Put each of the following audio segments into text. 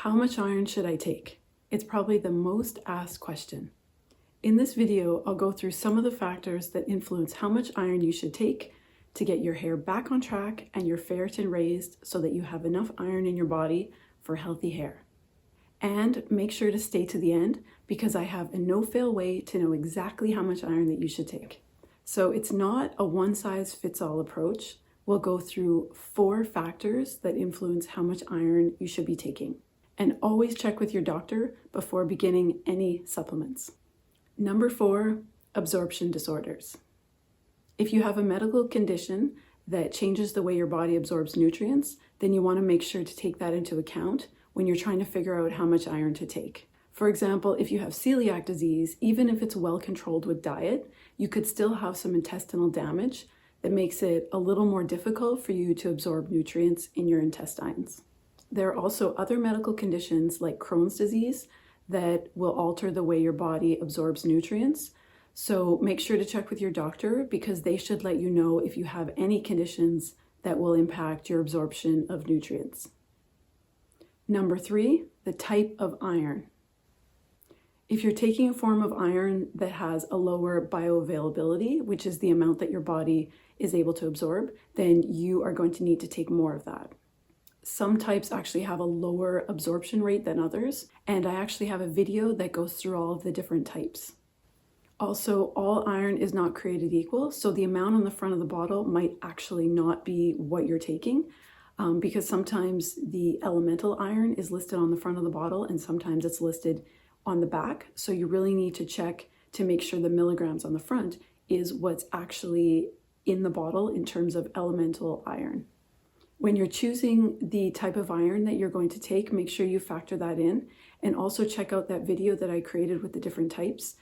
How much iron should I take? It's probably the most asked question. In this video, I'll go through some of the factors that influence how much iron you should take to get your hair back on track and your ferritin raised so that you have enough iron in your body for healthy hair. And make sure to stay to the end because I have a no-fail way to know exactly how much iron that you should take. So it's not a one-size-fits-all approach. We'll go through 4 factors that influence how much iron you should be taking. And always check with your doctor before beginning any supplements. Number 4, absorption disorders. If you have a medical condition that changes the way your body absorbs nutrients, then you want to make sure to take that into account when you're trying to figure out how much iron to take. For example, if you have celiac disease, even if it's well controlled with diet, you could still have some intestinal damage that makes it a little more difficult for you to absorb nutrients in your intestines. There are also other medical conditions like Crohn's disease that will alter the way your body absorbs nutrients. So make sure to check with your doctor because they should let you know if you have any conditions that will impact your absorption of nutrients. Number 3, the type of iron. If you're taking a form of iron that has a lower bioavailability, which is the amount that your body is able to absorb, then you are going to need to take more of that. Some types actually have a lower absorption rate than others, and I actually have a video that goes through all of the different types. Also, all iron is not created equal, so the amount on the front of the bottle might actually not be what you're taking, because sometimes the elemental iron is listed on the front of the bottle and sometimes it's listed on the back, so you really need to check to make sure the milligrams on the front is what's actually in the bottle in terms of elemental iron. When you're choosing the type of iron that you're going to take, make sure you factor that in and also check out that video that I created with the different types.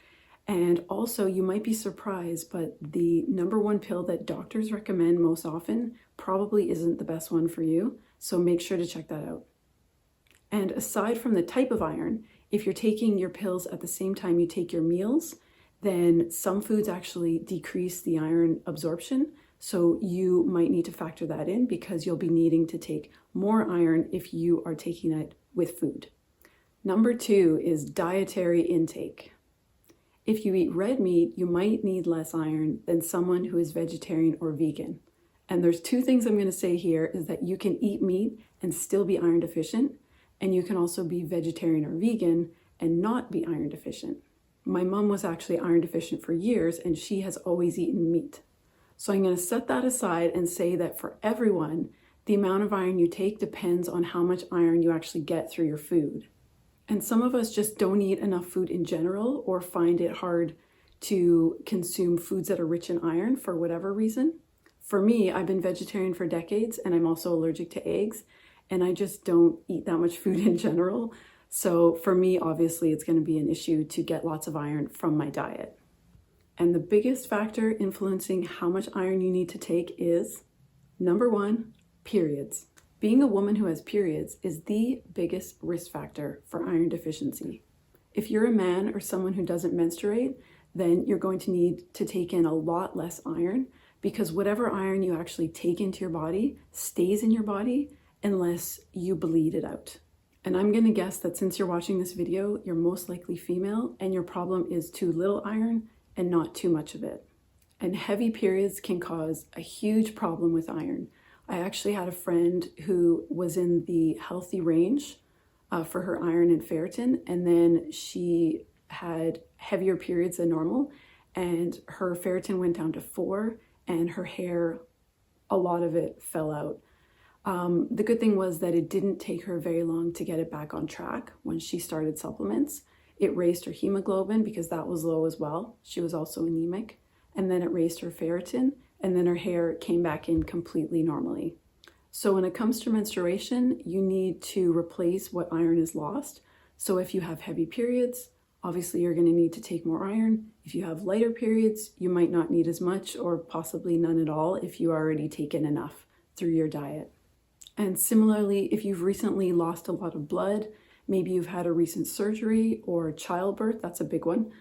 And also you might be surprised, but the number 1 pill that doctors recommend most often probably isn't the best one for you. So make sure to check that out. And aside from the type of iron, if you're taking your pills at the same time you take your meals, then some foods actually decrease the iron absorption. So you might need to factor that in because you'll be needing to take more iron if you are taking it with food. Number 2 is dietary intake. If you eat red meat, you might need less iron than someone who is vegetarian or vegan. And there's 2 things I'm going to say here is that you can eat meat and still be iron deficient, and you can also be vegetarian or vegan and not be iron deficient. My mom was actually iron deficient for years and she has always eaten meat. So I'm going to set that aside and say that for everyone, the amount of iron you take depends on how much iron you actually get through your food. And some of us just don't eat enough food in general or find it hard to consume foods that are rich in iron for whatever reason. For me, I've been vegetarian for decades and I'm also allergic to eggs and I just don't eat that much food in general. So for me, obviously, it's going to be an issue to get lots of iron from my diet. And the biggest factor influencing how much iron you need to take is, number 1, periods. Being a woman who has periods is the biggest risk factor for iron deficiency. If you're a man or someone who doesn't menstruate, then you're going to need to take in a lot less iron because whatever iron you actually take into your body stays in your body unless you bleed it out. And I'm going to guess that since you're watching this video, you're most likely female and your problem is too little iron and not too much of it. And heavy periods can cause a huge problem with iron. I actually had a friend who was in the healthy range for her iron and ferritin, and then she had heavier periods than normal, and her ferritin went down to 4, and her hair, a lot of it fell out. The good thing was that it didn't take her very long to get it back on track when she started supplements. It raised her hemoglobin because that was low as well. She was also anemic. And then it raised her ferritin, and then her hair came back in completely normally. So when it comes to menstruation, you need to replace what iron is lost. So if you have heavy periods, obviously you're going to need to take more iron. If you have lighter periods, you might not need as much or possibly none at all if you already taken enough through your diet. And similarly, if you've recently lost a lot of blood, maybe you've had a recent surgery or childbirth, that's a big one,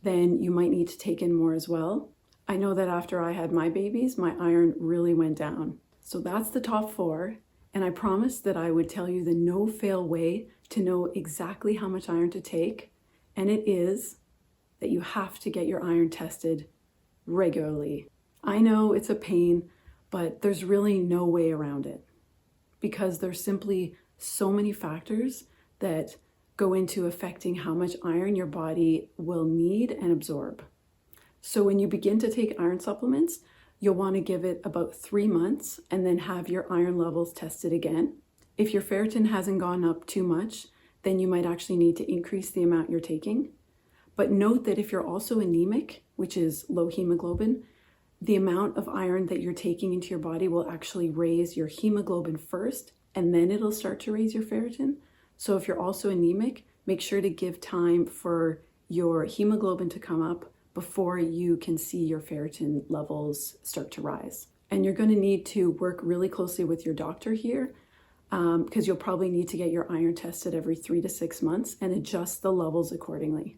then you might need to take in more as well. I know that after I had my babies, my iron really went down. So that's the top 4. And I promised that I would tell you the no-fail way to know exactly how much iron to take, and it is that you have to get your iron tested regularly. I know it's a pain, but there's really no way around it because there's simply so many factors that go into affecting how much iron your body will need and absorb. So when you begin to take iron supplements, you'll want to give it about 3 months and then have your iron levels tested again. If your ferritin hasn't gone up too much, then you might actually need to increase the amount you're taking. But note that if you're also anemic, which is low hemoglobin, the amount of iron that you're taking into your body will actually raise your hemoglobin first, and then it'll start to raise your ferritin. So if you're also anemic, make sure to give time for your hemoglobin to come up before you can see your ferritin levels start to rise. And you're going to need to work really closely with your doctor here because you'll probably need to get your iron tested every 3 to 6 months and adjust the levels accordingly.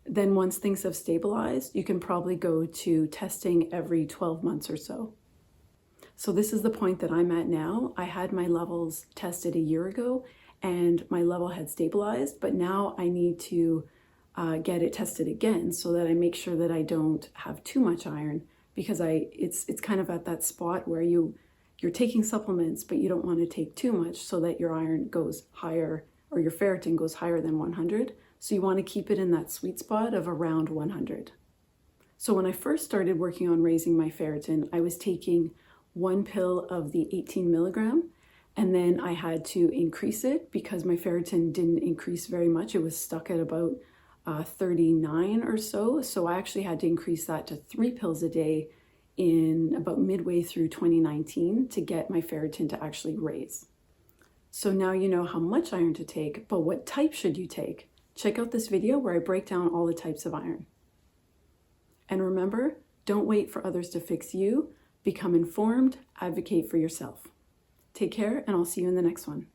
Then once things have stabilized, you can probably go to testing every 12 months or so. So this is the point that I'm at now. I had my levels tested a year ago and my level had stabilized, but now I need to get it tested again so that I make sure that I don't have too much iron, because it's kind of at that spot where you're taking supplements, but you don't want to take too much so that your iron goes higher or your ferritin goes higher than 100. So you want to keep it in that sweet spot of around 100. So when I first started working on raising my ferritin, I was taking 1 pill of the 18 milligram, and then I had to increase it because my ferritin didn't increase very much. It was stuck at about 39 or so. So I actually had to increase that to 3 pills a day in about midway through 2019 to get my ferritin to actually raise. So now you know how much iron to take, but what type should you take? Check out this video where I break down all the types of iron. And remember, don't wait for others to fix you. Become informed, advocate for yourself. Take care, and I'll see you in the next one.